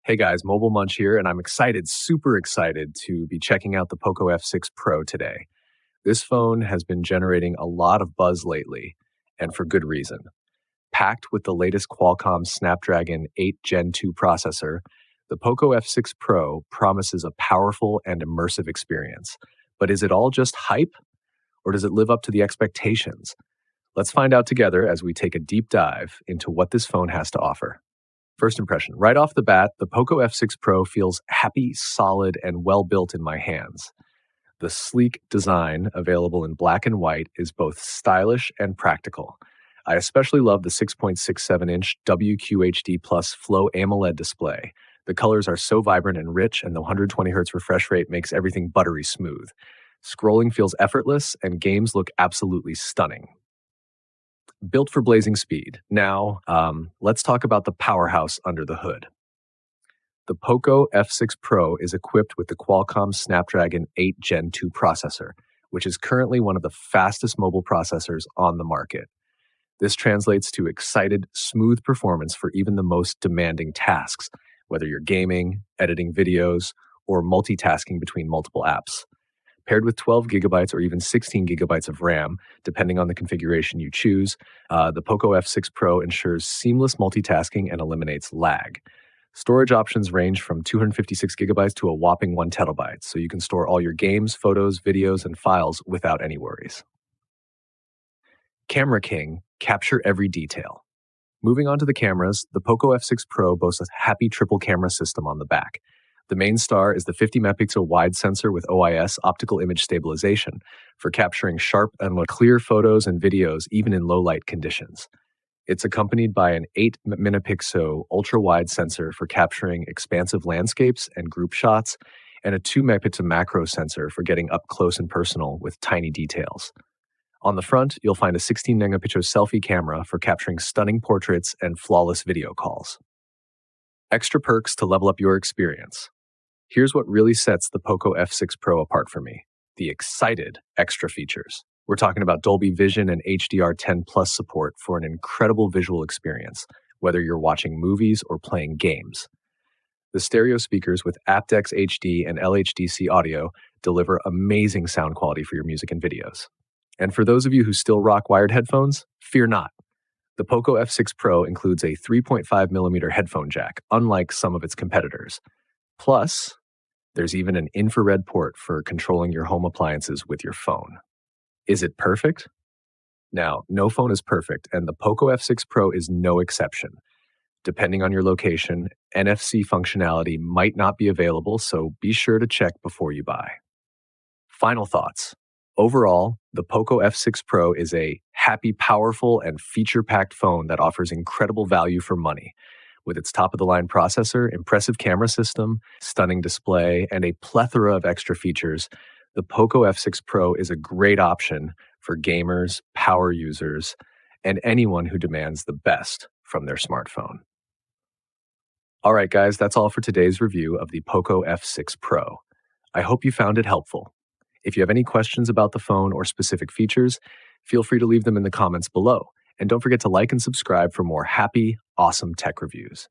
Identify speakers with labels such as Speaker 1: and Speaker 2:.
Speaker 1: Hey guys, Mobile Munch here, and I'm excited, super excited to be checking out the Poco F6 Pro today. This phone has been generating a lot of buzz lately, and for good reason. Packed with the latest Qualcomm Snapdragon 8 Gen 2 processor, the Poco F6 Pro promises a powerful and immersive experience. But is it all just hype, or does it live up to the expectations? Let's find out together as we take a deep dive into what this phone has to offer. First impression. Right off the bat, the Poco F6 Pro feels happy, solid, and well-built in my hands. The sleek design, available in black and white, is both stylish and practical. I especially love the 6.67-inch WQHD Plus Flow AMOLED display. The colors are so vibrant and rich, and the 120Hz refresh rate makes everything buttery smooth. Scrolling feels effortless, and games look absolutely stunning. Built for blazing speed. Now, let's talk about the powerhouse under the hood. The Poco F6 Pro is equipped with the Qualcomm Snapdragon 8 Gen 2 processor, which is currently one of the fastest mobile processors on the market. This translates to excited, smooth performance for even the most demanding tasks, whether you're gaming, editing videos, or multitasking between multiple apps. Paired with 12 gigabytes or even 16 gigabytes of RAM, depending on the configuration you choose, the Poco F6 Pro ensures seamless multitasking and eliminates lag. Storage options range from 256 gigabytes to a whopping 1 terabyte, so you can store all your games, photos, videos, and files without any worries. Camera King, capture every detail. Moving on to the cameras, the Poco F6 Pro boasts a happy triple camera system on the back. The main star is the 50-megapixel wide sensor with OIS optical image stabilization for capturing sharp and clear photos and videos even in low-light conditions. It's accompanied by an 8-megapixel ultra-wide sensor for capturing expansive landscapes and group shots, and a 2-megapixel macro sensor for getting up close and personal with tiny details. On the front, you'll find a 16-megapixel selfie camera for capturing stunning portraits and flawless video calls. Extra perks to level up your experience. Here's what really sets the Poco F6 Pro apart for me: the excited extra features. We're talking about Dolby Vision and HDR10 Plus support for an incredible visual experience, whether you're watching movies or playing games. The stereo speakers with aptX HD and LHDC audio deliver amazing sound quality for your music and videos. And for those of you who still rock wired headphones, fear not. The Poco F6 Pro includes a 3.5mm headphone jack, unlike some of its competitors. Plus, there's even an infrared port for controlling your home appliances with your phone. Is it perfect? Now, no phone is perfect, and the Poco F6 Pro is no exception. Depending on your location, NFC functionality might not be available, so be sure to check before you buy. Final thoughts. Overall, the Poco F6 Pro is a happy, powerful, and feature-packed phone that offers incredible value for money. With its top-of-the-line processor, impressive camera system, stunning display, and a plethora of extra features, the Poco F6 Pro is a great option for gamers, power users, and anyone who demands the best from their smartphone. All right, guys, that's all for today's review of the Poco F6 Pro. I hope you found it helpful. If you have any questions about the phone or specific features, feel free to leave them in the comments below. And don't forget to like and subscribe for more happy, awesome tech reviews.